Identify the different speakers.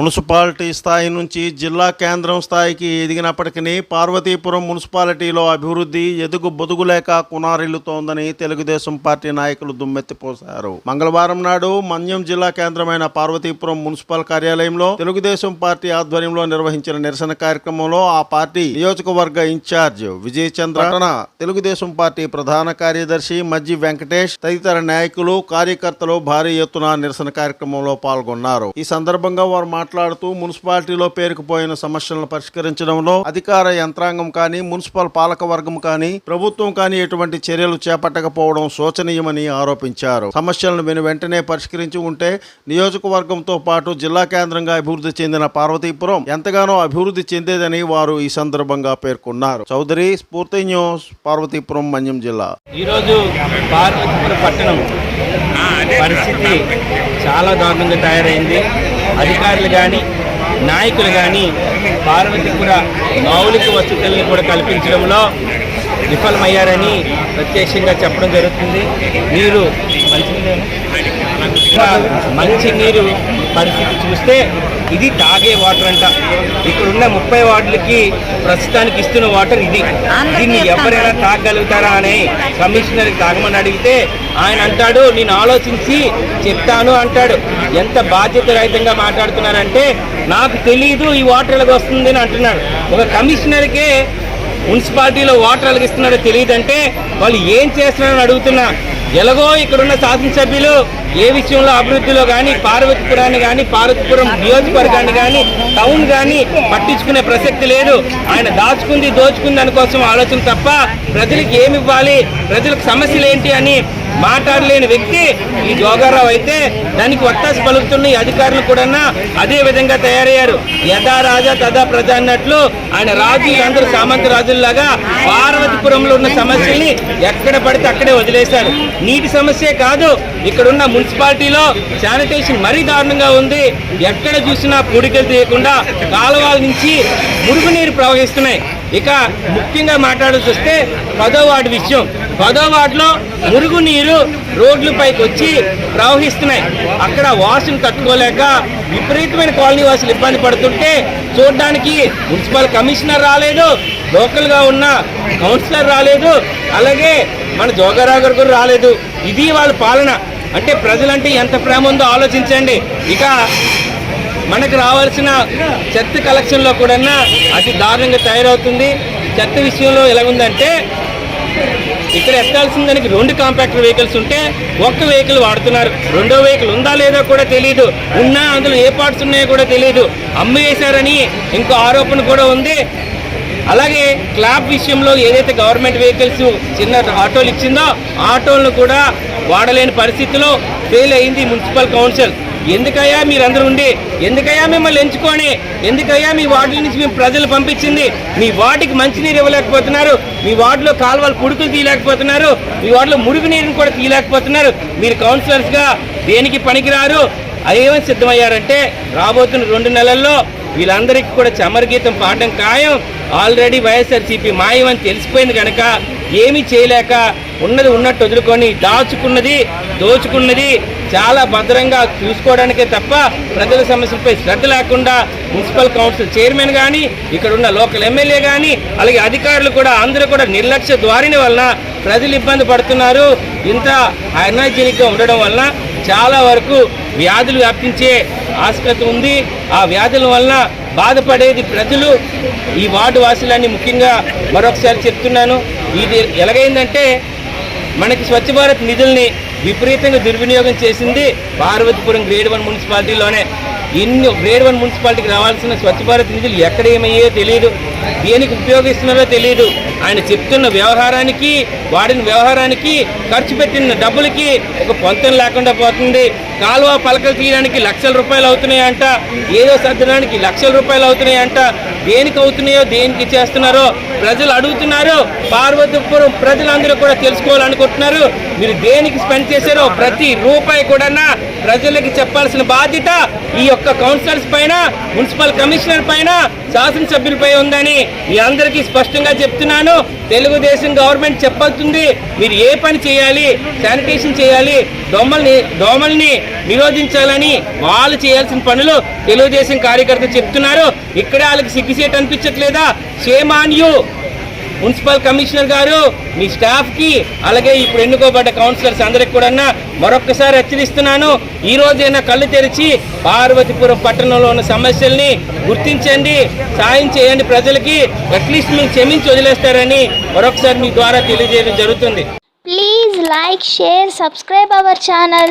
Speaker 1: Municipality స్థాయి నుంచి జిల్లా కేంద్రం స్థాయికి ఎదిగినప్పటికీ పార్వతీపురం మున్సిపాలిటీలో అభివృద్ధి ఎదుగు బొదుగులేక కునారిల్లుతోందని తెలుగుదేశం పార్టీ నాయకులు దుమ్మెత్తిపోశారు. మంగళవారం నాడు మన్యం జిల్లా కేంద్రమైన పార్వతీపురం మున్సిపల్ కార్యాలయంలో తెలుగుదేశం పార్టీ ఆధ్వర్యంలో నిర్వహించిన నిరసన కార్యక్రమంలో ఆ పార్టీ నియోజకవర్గ ఇన్ఛార్జ్ విజయ్ చంద్ర, తెలుగుదేశం పార్టీ ప్రధాన కార్యదర్శి మజ్జి వెంకటేష్ తదితర నాయకులు కార్యకర్తలు భారీ ఎత్తున నిరసన కార్యక్రమంలో పాల్గొన్నారు. ఈ సందర్భంగా వారు మాట్లాడుతూ మున్సిపాలిటీలో పేరుకుపోయిన సమస్యలను పరిష్కరించడంలో అధికార యంత్రాంగం కానీ మున్సిపల్ పాలక వర్గం కానీ ప్రభుత్వం కానీ ఎటువంటి చర్యలు చేపట్టకపోవడం శోచనీయమని ఆరోపించారు. సమస్యలను వెంటనే పరిష్కరించి ఉంటే నియోజకవర్గంతో పాటు జిల్లా కేంద్రంగా అభివృద్ధి చెందిన పార్వతీపురం ఎంతగానో అభివృద్ధి చెందేదని వారు ఈ సందర్భంగా పేర్కొన్నారు. చౌదరి, స్ఫూర్తి న్యూస్, పార్వతీపురం, మన్యం జిల్లా.
Speaker 2: ఈరోజు పార్వతీపురం పట్టణం పరిస్థితి చాలా దారుణంగా తయారైంది. అధికారులు కానీ నాయకులు కానీ పార్వతీపుర మౌలిక వసతులను కూడా కల్పించడంలో విఫలమయ్యారని ప్రత్యక్షంగా చెప్పడం జరుగుతుంది. మంచినీరు పరిస్థితి చూస్తే ఇది తాగే వాటర్ అంట. ఇక్కడున్న 30 వార్డులకి ప్రస్తుతానికి ఇస్తున్న వాటర్ ఇది. దీన్ని ఎవరైనా తాగలుగుతారా అని కమిషనర్కి తాగమని అడిగితే ఆయన అంటాడు, నేను ఆలోచించి చెప్తాను అంటాడు. ఎంత బాధ్యత రహితంగా మాట్లాడుతున్నారంటే నాకు తెలీదు ఈ వాటర్ ఎలాగ వస్తుంది అని అంటున్నాడు. ఒక కమిషనర్కే మున్సిపాలిటీలో వాటర్ ఎలాగిస్తున్నారో తెలియదంటే వాళ్ళు ఏం చేస్తున్నారని అడుగుతున్నా. ఎలాగో ఇక్కడున్న శాసనసభ్యులు ఏ విషయంలో అభివృద్ధిలో కానీ పార్వతీపురాన్ని కానీ పార్వతీపురం నియోజకవర్గాన్ని కానీ టౌన్ కానీ పట్టించుకునే ప్రసక్తి లేదు. ఆయన దాచుకుంది దోచుకుంది దానికోసం ఆలోచన తప్ప ప్రజలకు ఏమి ఇవ్వాలి, ప్రజలకు సమస్యలు ఏంటి అని మాట్లాడలేని వ్యక్తి ఈ జోగారావు అయితే దానికి వత్తాసు పలుకుతున్న ఈ అధికారులు కూడా అదే విధంగా తయారయ్యారు. యథా రాజా తదా ప్రజ అన్నట్లు ఆయన రాజు, అందరూ సామంత రాజుల్లాగా పార్వతీపురంలో ఉన్న సమస్యల్ని ఎక్కడ పడితే అక్కడే వదిలేశారు. నీటి సమస్యే కాదు, ఇక్కడున్న మున్సిపాలిటీలో శానిటేషన్ మరీ దారుణంగా ఉంది. ఎక్కడ చూసినా పూడికలు తీయకుండా కాలువల నుంచి మురుగునీరు ప్రవహిస్తున్నాయి. ఇక ముఖ్యంగా మాట్లాడాల్సి వస్తే 10వ వార్డు విషయం. 10వ వార్డులో మురుగునీరు రోడ్లపైకి వచ్చి ప్రవహిస్తున్నాయి. అక్కడ వాసన తట్టుకోలేక విపరీతమైన కాలనీ వాసులు ఇబ్బంది పడుతుంటే చూడడానికి మున్సిపల్ కమిషనర్ రాలేదు, లోకల్గా ఉన్న కౌన్సిలర్ రాలేదు, అలాగే మన జోగారావు గారు కూడా రాలేదు. ఇది వాళ్ళ పాలన. అంటే ప్రజలంటే ఎంత ప్రేమ ఉందో ఆలోచించండి. ఇక మనకు రావాల్సిన చెత్త కలెక్షన్లో కూడా అతి దారుణంగా తయారవుతుంది. చెత్త విషయంలో ఎలాగుందంటే ఇక్కడ ఎత్తాల్సిన దానికి 2 కాంపాక్టర్ వెహికల్స్ ఉంటే 1 వెహికల్ వాడుతున్నారు. 2వ వెహికల్ ఉందా లేదా కూడా తెలియదు, ఉన్నా అందులో ఏ పార్ట్స్ ఉన్నాయో కూడా తెలియదు. అమ్మేశారని ఇంకో ఆరోపణ కూడా ఉంది. అలాగే క్లాబ్ విషయంలో ఏదైతే గవర్నమెంట్ వెహికల్స్ చిన్న ఆటోలు ఇచ్చిందో ఆటోలను కూడా వాడలేని పరిస్థితిలో ఫెయిల్ అయింది మున్సిపల్ కౌన్సిల్. ఎందుకయ్యా మీరందరూ ఉండి, ఎందుకయ్యా మిమ్మల్ని ఎంచుకొని, ఎందుకయ్యా మీ వార్డుల నుంచి మేము ప్రజలు పంపించింది? మీ వార్డుకి మంచినీరు ఇవ్వలేకపోతున్నారు, మీ వార్డులో కాలువలు పుడుకులు తీయలేకపోతున్నారు, మీ వార్డులో మురుగునీరుని కూడా తీయలేకపోతున్నారు. మీరు కౌన్సిలర్స్గా దేనికి పనికిరారు. అదేమని సిద్ధమయ్యారంటే రాబోతున్న 2 నెలల్లో వీళ్ళందరికీ కూడా చమరగీతం పాడడం ఖాయం. ఆల్రెడీ వైఎస్ఆర్సీపీ మాయమని తెలిసిపోయింది కనుక ఏమీ చేయలేక ఉన్నది ఉన్నట్టు వదులుకొని దాచుకున్నది దోచుకున్నది చాలా భద్రంగా చూసుకోవడానికే తప్ప ప్రజల సమస్యలపై శ్రద్ధ లేకుండా మున్సిపల్ కౌన్సిల్ చైర్మన్ కానీ ఇక్కడ ఉన్న లోకల్ ఎమ్మెల్యే కానీ అలాగే అధికారులు కూడా అందరూ కూడా నిర్లక్ష్య ధోరణి వలన ప్రజలు ఇబ్బంది పడుతున్నారు. ఇంత అన్హైజీనిక్గా ఉండడం వలన చాలా వరకు వ్యాధులు వ్యాపించే ఆస్పత్రి ఉంది. ఆ వ్యాధుల వలన బాధపడేది ప్రజలు, ఈ వార్డు వాసులన్నీ. ముఖ్యంగా మరొకసారి చెప్తున్నాను, ఇది ఎలాగైందంటే మనకి స్వచ్ఛ భారత్ నిధుల్ని విపరీతంగా దుర్వినియోగం చేసింది పార్వతీపురం గ్రేడ్ 1 మున్సిపాలిటీలోనే. ఇన్ని గ్రేడ్ 1 మున్సిపాలిటీకి రావాల్సిన స్వచ్ఛ భారత్ నిధులు ఎక్కడ ఏమయ్యో తెలియదు, దేనికి ఉపయోగిస్తున్నారో తెలియదు. ఆయన చెప్తున్న వ్యవహారానికి వాడిన వ్యవహారానికి ఖర్చు పెట్టిన డబ్బులకి ఒక పొంతం లేకుండా పోతుంది. కాలువ పలకలు తీయడానికి లక్షల రూపాయలు అవుతున్నాయంట, ఏదో సర్దడానికి లక్షల రూపాయలు అవుతున్నాయంట. దేనికి అవుతున్నాయో దేనికి చేస్తున్నారో ప్రజలు అడుగుతున్నారు. పార్వతీపురం ప్రజలందరూ కూడా తెలుసుకోవాలనుకుంటున్నారు. మీరు దేనికి స్పెండ్ చేశారో ప్రతి రూపాయి కూడా ప్రజలకి చెప్పాల్సిన బాధ్యత ఈ యొక్క కౌన్సిలర్స్ పైన, మున్సిపల్ కమిషనర్ పైన, శాసనసభ్యులపై ఉందని మీ అందరికీ స్పష్టంగా చెప్తున్నాను. తెలుగుదేశం గవర్నమెంట్ చెప్పబోతుంది మీరు ఏ పని చేయాలి, శానిటేషన్ చేయాలి, దోమల్ని నిరోధించాలని వాళ్ళు చేయాల్సిన పనులు తెలుగుదేశం కార్యకర్తలు చెప్తున్నారు. ఇక్కడే వాళ్ళకి సిగ్గుసేట్ అనిపించట్లేదా? Shame on you municipal commissioner గారు, మీ స్టాఫ్కి, అలాగే ఇప్పుడు ఎన్నుకోబడ్డ కౌన్సిలర్స్ అందరికి కూడా మరొక్కసారి హెచ్చరిస్తున్నాను. ఈ రోజైనా కళ్ళు తెరిచి పార్వతీపురం పట్టణంలో ఉన్న సమస్యల్ని గుర్తించండి, సాయం చేయండి ప్రజలకి. అట్లీస్ట్ మీరు క్షమించి వదిలేస్తారని మరొకసారి మీ ద్వారా తెలియజేయడం జరుగుతుంది.
Speaker 3: Please like, share, subscribe our channel.